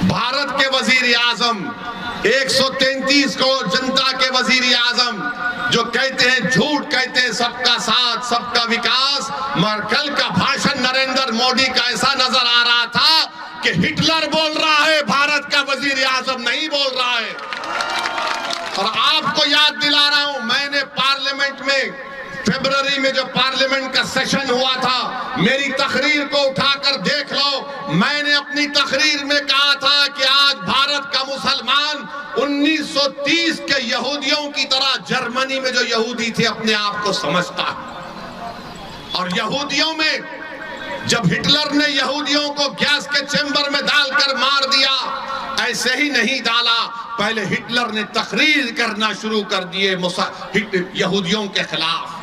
भारत के वजीर आजम 133 करोड़ जनता के वजीर आजम जो कहते हैं, झूठ कहते हैं सबका साथ सबका विकास, मगर कल का भाषण नरेंद्र मोदी का ऐसा नजर आ रहा था कि हिटलर बोल रहा है, भारत का वजीर आजम नहीं बोल रहा है। और आपको याद दिला रहा हूं, मैंने पार्लियामेंट में फरवरी में जो पार्लियामेंट का सेशन हुआ था, मेरी तकरीर को उठाकर देख लो। मैंने अपनी तकरीर में कहा था कि आज भारत का मुसलमान 1930 के यहूदियों की तरह जर्मनी में जो यहूदी थे अपने आप को समझता है। और यहूदियों में जब हिटलर ने यहूदियों को गैस के चेंबर में डालकर मार दिया, ऐसे ही नहीं डाला, पहले हिटलर ने तकरीर करना शुरू कर दिए यहूदियों के खिलाफ।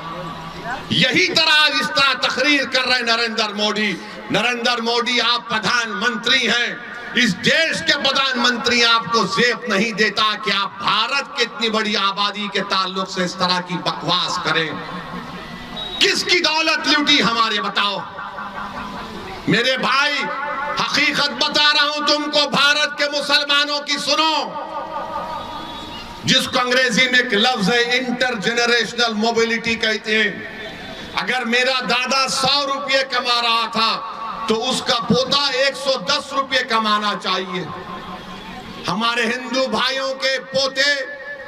यही तरह इस तरह तकरीर कर रहे नरेंद्र मोदी। नरेंद्र मोदी, आप प्रधानमंत्री हैं, इस देश के प्रधानमंत्री, आपको जेब नहीं देता कि आप भारत की इतनी बड़ी आबादी के ताल्लुक से इस तरह की बकवास करें। किसकी दौलत लूटी हमारे, बताओ मेरे भाई। हकीकत बता रहा हूं तुमको, भारत के मुसलमानों की सुनो, जिसको अंग्रेजी में एक लफ्ज है इंटरजेनरेशनल मोबिलिटी कहते हैं। अगर मेरा दादा 100 रुपये कमा रहा था तो उसका पोता 110 रुपये कमाना चाहिए। हमारे हिंदू भाइयों के पोते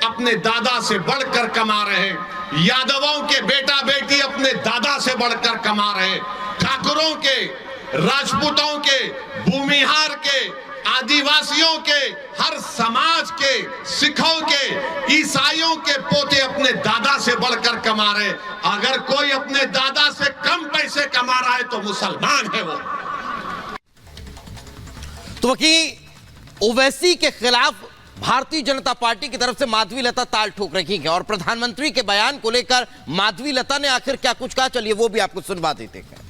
अपने दादा से बढ़कर कमा रहे हैं, यादवों के बेटा बेटी अपने दादा से बढ़कर कमा रहे हैं, ठाकुरों के, राजपूतों के, भूमिहार के, आदिवासियों के, हर समाज के, सिखों के, ईसाइयों के पोते अपने दादा से बढ़कर कमा रहे। अगर कोई अपने दादा से कम पैसे कमा रहा है तो मुसलमान है वो। तो वकील ओवैसी के खिलाफ भारतीय जनता पार्टी की तरफ से माधवी लता ताल ठोक रही है, और प्रधानमंत्री के बयान को लेकर माधवी लता ने आखिर क्या कुछ कहा, चलिए वो भी आपको सुनवा देते हैं।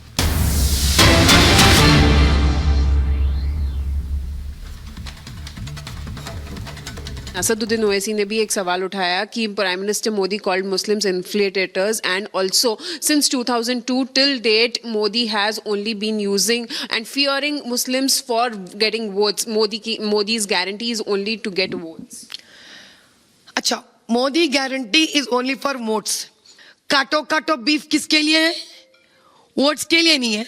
असदुद्दीन ओवैसी ने भी एक सवाल उठाया कि prime minister Modi called Muslims infiltrators and also since 2002 till date Modi has only been using and fearing Muslims for getting votes. Modi's guarantee is only to get votes. अच्छा, Modi guarantee is only for votes. काटो काटो beef किसके लिए है? Votes के लिए नहीं है।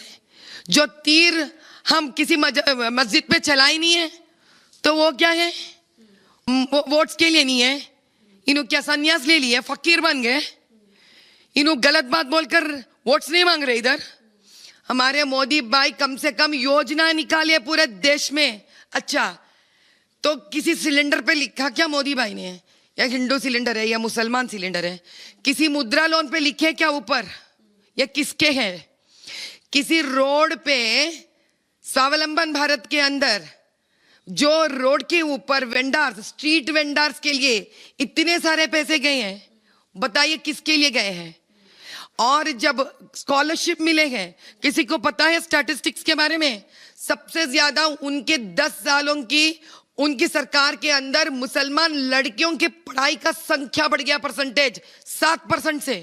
जो तीर हम किसी मस्जिद पे चलाई नहीं है तो वो क्या है? वोट्स के लिए नहीं है। इन्हों क्या सन्यास ले लिए, फकीर बन गए? इन्हों गलत बात बोलकर वोट्स नहीं मांग रहे इधर। हमारे मोदी भाई कम से कम योजना निकाले पूरे देश में। अच्छा, तो किसी सिलेंडर पे लिखा क्या मोदी भाई ने, या हिंदू सिलेंडर है या मुसलमान सिलेंडर है? किसी मुद्रा लोन पे लिखे क्या ऊपर, या किसके है? किसी रोड पे स्वावलंबन भारत के अंदर जो रोड के ऊपर वेंडर्स, स्ट्रीट वेंडर्स के लिए इतने सारे पैसे गए हैं, बताइए किसके लिए गए हैं? और जब स्कॉलरशिप मिले हैं, किसी को पता है स्टैटिस्टिक्स के बारे में? सबसे ज्यादा उनके 10 सालों की उनकी सरकार के अंदर मुसलमान लड़कियों की पढ़ाई का संख्या बढ़ गया, परसेंटेज 7% से।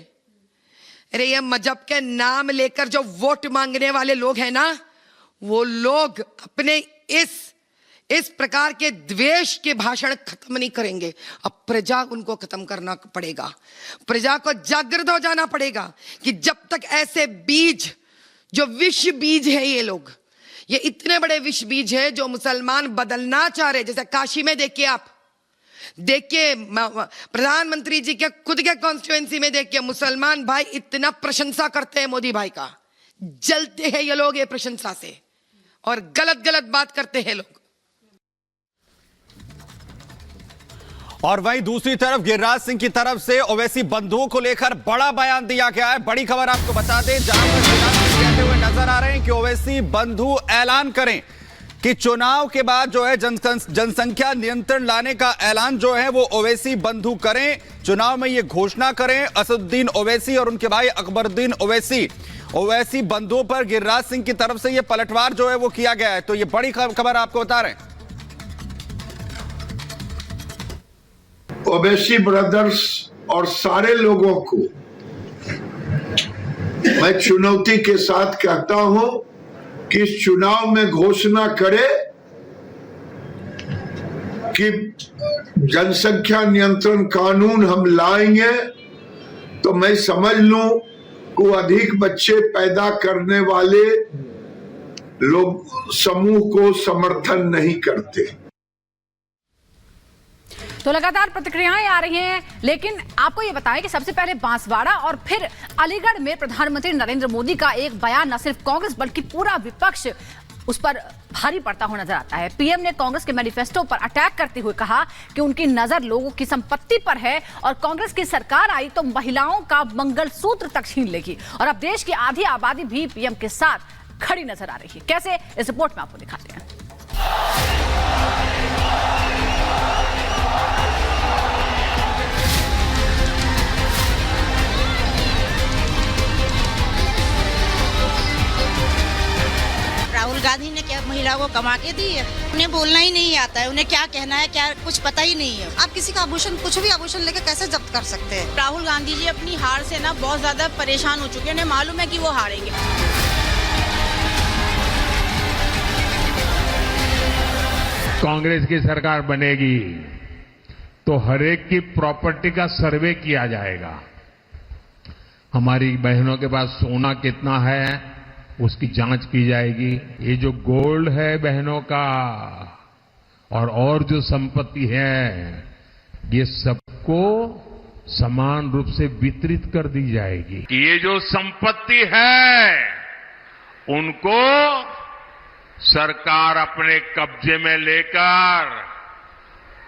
अरे ये मजहब के नाम लेकर जो वोट मांगने वाले लोग हैं ना, वो लोग अपने इस प्रकार के द्वेष के भाषण खत्म नहीं करेंगे। अब प्रजा उनको खत्म करना पड़ेगा। प्रजा को जागृत हो जाना पड़ेगा कि जब तक ऐसे बीज, जो विष बीज है, ये इतने बड़े विष बीज है जो मुसलमान बदलना चाह रहे। जैसे काशी में देखिए, आप देखिए प्रधानमंत्री जी के खुद के कॉन्स्टिट्यूएंसी में देखिए, मुसलमान भाई इतना प्रशंसा करते हैं मोदी भाई का, जलते हैं ये लोग ये प्रशंसा से, और गलत गलत बात करते हैं लोग। और वहीं दूसरी तरफ गिरिराज सिंह की तरफ से ओवैसी बंधुओं को लेकर बड़ा बयान दिया गया है। बड़ी खबर आपको बता दें, जहां पर गिरिराज सिंह कहते हुए नजर आ रहे हैं कि ओवैसी बंधु ऐलान करें कि चुनाव के बाद जो है जनसंख्या नियंत्रण लाने का ऐलान जो है वो ओवैसी बंधु करें, चुनाव में ये घोषणा करें। असदुद्दीन ओवैसी और उनके भाई अकबरुद्दीन ओवैसी बंधुओं पर गिरिराज सिंह की तरफ से ये पलटवार जो है वो किया गया है। तो ये बड़ी खबर आपको बता रहे हैं। ओवैसी ब्रदर्स और सारे लोगों को मैं चुनौती के साथ कहता हूं कि इस चुनाव में घोषणा करे कि जनसंख्या नियंत्रण कानून हम लाएंगे तो मैं समझ लूं को अधिक बच्चे पैदा करने वाले लोग समूह को समर्थन नहीं करते। तो लगातार प्रतिक्रियाएं आ रही हैं, लेकिन आपको ये बताएं कि सबसे पहले बांसवाड़ा और फिर अलीगढ़ में प्रधानमंत्री नरेंद्र मोदी का एक बयान न सिर्फ कांग्रेस बल्कि पूरा विपक्ष उस पर भारी पड़ता हुआ नजर आता है। पीएम ने कांग्रेस के मैनिफेस्टो पर अटैक करते हुए कहा कि उनकी नजर लोगों की संपत्ति पर है और कांग्रेस की सरकार आई तो महिलाओं का मंगलसूत्र तक छीन लेगी। और अब देश की आधी आबादी भी पीएम के साथ खड़ी नजर आ रही है। कैसे, इस रिपोर्ट में आपको दिखाते हैं। राहुल गांधी ने क्या महिलाओं को कमा के दी है? उन्हें बोलना ही नहीं आता है, उन्हें क्या कहना है क्या कुछ पता ही नहीं है। आप किसी का आभूषण, कुछ भी आभूषण लेके कैसे जब्त कर सकते हैं? राहुल गांधी जी अपनी हार से ना बहुत ज्यादा परेशान हो चुके हैं, उन्हें मालूम है कि वो हारेंगे। कांग्रेस की सरकार बनेगी तो हर एक की प्रॉपर्टी का सर्वे किया जाएगा। हमारी बहनों के पास सोना कितना है उसकी जांच की जाएगी। ये जो गोल्ड है बहनों का और जो संपत्ति है ये सबको समान रूप से वितरित कर दी जाएगी। ये जो संपत्ति है उनको सरकार अपने कब्जे में लेकर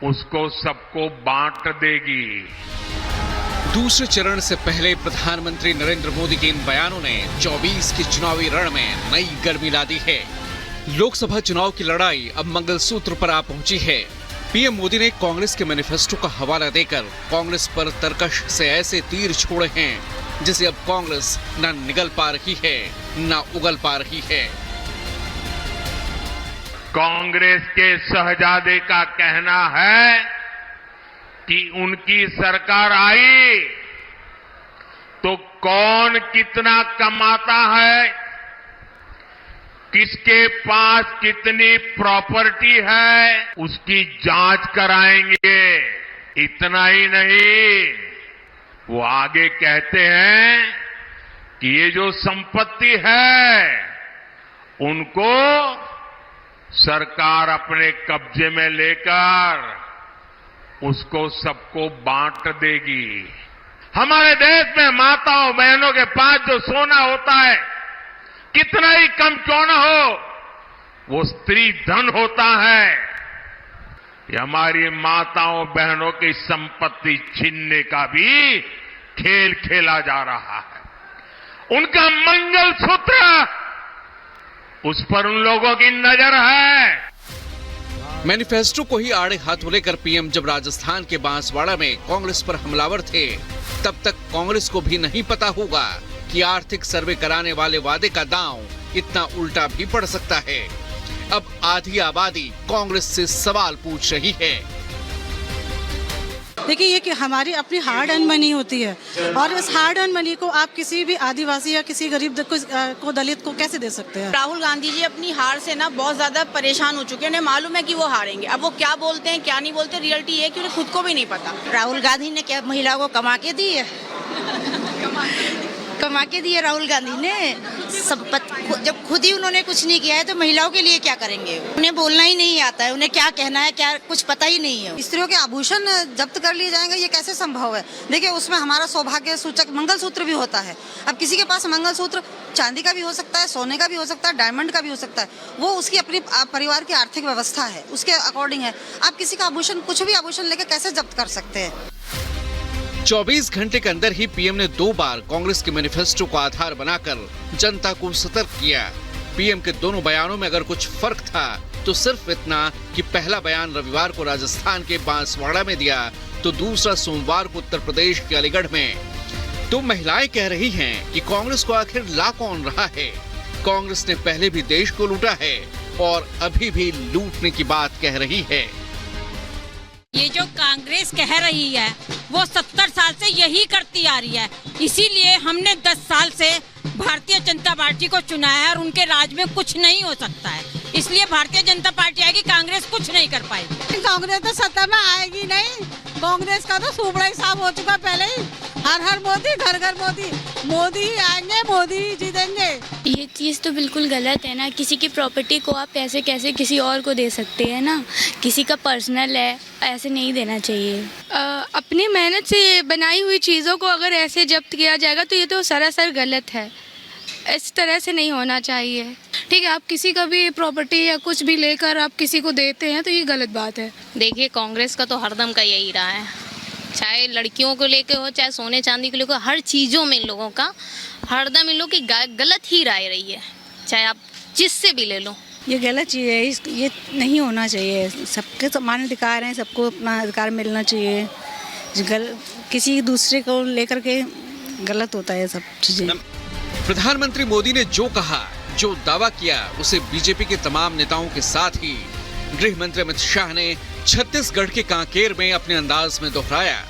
उसको सबको बांट देगी। दूसरे चरण से पहले प्रधानमंत्री नरेंद्र मोदी के इन बयानों ने 24 के चुनावी रण में नई गर्मी ला दी है। लोकसभा चुनाव की लड़ाई अब मंगलसूत्र पर आ पहुंची है। पीएम मोदी ने कांग्रेस के मैनिफेस्टो का हवाला देकर कांग्रेस पर तरकश से ऐसे तीर छोड़े हैं जिसे अब कांग्रेस न निगल पा रही है न उगल पा रही है। कांग्रेस के शहजादे का कहना है कि उनकी सरकार आई तो कौन कितना कमाता है, किसके पास कितनी प्रॉपर्टी है उसकी जांच कराएंगे। इतना ही नहीं, वो आगे कहते हैं कि ये जो संपत्ति है उनको सरकार अपने कब्जे में लेकर उसको सबको बांट देगी। हमारे देश में माताओं बहनों के पास जो सोना होता है कितना ही कम क्यों न हो वो स्त्री धन होता है। ये हमारी माताओं बहनों की संपत्ति छीनने का भी खेल खेला जा रहा है। उनका मंगलसूत्र उस पर उन लोगों की नजर है। मैनिफेस्टो को ही आड़े हाथों लेकर पीएम जब राजस्थान के बांसवाड़ा में कांग्रेस पर हमलावर थे तब तक कांग्रेस को भी नहीं पता होगा कि आर्थिक सर्वे कराने वाले वादे का दांव इतना उल्टा भी पड़ सकता है। अब आधी आबादी कांग्रेस से सवाल पूछ रही है। देखिए ये कि हमारी अपनी हार्ड अर्न मनी होती है और इस हार्ड अर्न मनी को आप किसी भी आदिवासी या किसी गरीब को दलित को कैसे दे सकते हैं? राहुल गांधी जी अपनी हार से ना बहुत ज्यादा परेशान हो चुके हैं, उन्हें मालूम है कि वो हारेंगे। अब वो क्या बोलते हैं क्या नहीं बोलते, रियलिटी है कि उन्हें खुद को भी नहीं पता। राहुल गांधी ने क्या महिलाओं को कमा के दी है? कमा के दी है राहुल गांधी ने। जब खुद ही उन्होंने कुछ नहीं किया है तो महिलाओं के लिए क्या करेंगे? उन्हें बोलना ही नहीं आता है, उन्हें क्या कहना है क्या कुछ पता ही नहीं है। स्त्रियों के आभूषण जब्त कर लिए जाएंगे, ये कैसे संभव है? देखिए उसमें हमारा सौभाग्य सूचक मंगलसूत्र भी होता है। अब किसी के पास मंगलसूत्र चांदी का भी हो सकता है, सोने का भी हो सकता है, डायमंड का भी हो सकता है। वो उसकी अपनी परिवार की आर्थिक व्यवस्था है, उसके अकॉर्डिंग है। आप किसी का आभूषण, कुछ भी आभूषण लेके कैसे जब्त कर सकते हैं? 24 घंटे के अंदर ही पीएम ने 2 बार कांग्रेस के मैनिफेस्टो को आधार बनाकर जनता को सतर्क किया। पीएम के दोनों बयानों में अगर कुछ फर्क था तो सिर्फ इतना कि पहला बयान रविवार को राजस्थान के बांसवाड़ा में दिया तो दूसरा सोमवार को उत्तर प्रदेश के अलीगढ़ में। तो महिलाएं कह रही हैं कि कांग्रेस को आखिर ला कौन रहा है। कांग्रेस ने पहले भी देश को लूटा है और अभी भी लूटने की बात कह रही है। ये जो कांग्रेस कह रही है वो 70 साल से यही करती आ रही है। इसीलिए हमने 10 साल से भारतीय जनता पार्टी को चुना है और उनके राज में कुछ नहीं हो सकता है। इसलिए भारतीय जनता पार्टी आएगी, कांग्रेस कुछ नहीं कर पाएगी। कांग्रेस तो सत्ता में आएगी नहीं। कांग्रेस का तो सुबड़ा ही साफ हो चुका पहले ही। हर हर मोदी, घर घर मोदी, मोदी ही आएंगे, मोदी ही जीतेंगे। ये चीज़ तो बिल्कुल गलत है ना। किसी की प्रॉपर्टी को आप पैसे कैसे किसी और को दे सकते हैं ना। किसी का पर्सनल है, ऐसे नहीं देना चाहिए। अपनी मेहनत से बनाई हुई चीज़ों को अगर ऐसे जब्त किया जाएगा तो ये तो सरासर गलत है। इस तरह से नहीं होना चाहिए। ठीक है, आप किसी का भी प्रॉपर्टी या कुछ भी लेकर आप किसी को देते हैं तो ये गलत बात है। देखिए, कांग्रेस का तो हरदम का यही रहा है, चाहे लड़कियों को लेके हो, चाहे सोने चांदी को लेकर, हर चीज़ों में इन लोगों का हरदम इन लोगों की गलत ही राय रही है, चाहे आप जिससे भी ले लो। ये गलत चीज़ है, ये नहीं होना चाहिए। सबके समान अधिकार हैं, सबको अपना अधिकार मिलना चाहिए। किसी दूसरे को लेकर के गलत होता है सब चीज़ें। प्रधानमंत्री मोदी ने जो कहा, जो दावा किया, उसे बीजेपी के तमाम नेताओं के साथ ही गृह मंत्री अमित शाह ने छत्तीसगढ़ के कांकेर में अपने अंदाज में दोहराया।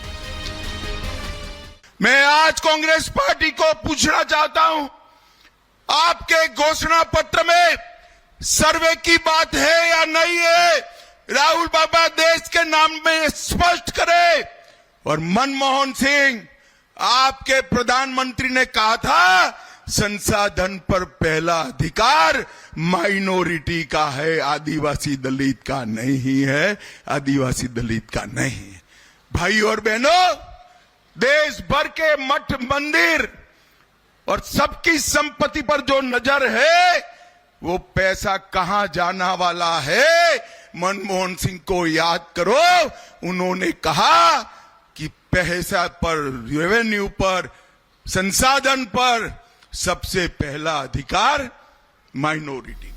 मैं आज कांग्रेस पार्टी को पूछना चाहता हूं, आपके घोषणा पत्र में सर्वे की बात है या नहीं है? राहुल बाबा देश के नाम में स्पष्ट करे। और मनमोहन सिंह, आपके प्रधानमंत्री ने कहा था संसाधन पर पहला अधिकार माइनॉरिटी का है, आदिवासी दलित का नहीं है, आदिवासी दलित का नहीं है। भाई और बहनों, देश भर के मठ मंदिर और सबकी संपत्ति पर जो नजर है, वो पैसा कहां जाना वाला है? मनमोहन सिंह को याद करो, उन्होंने कहा कि पैसा पर, रेवेन्यू पर, संसाधन पर सबसे पहला अधिकार माइनॉरिटी।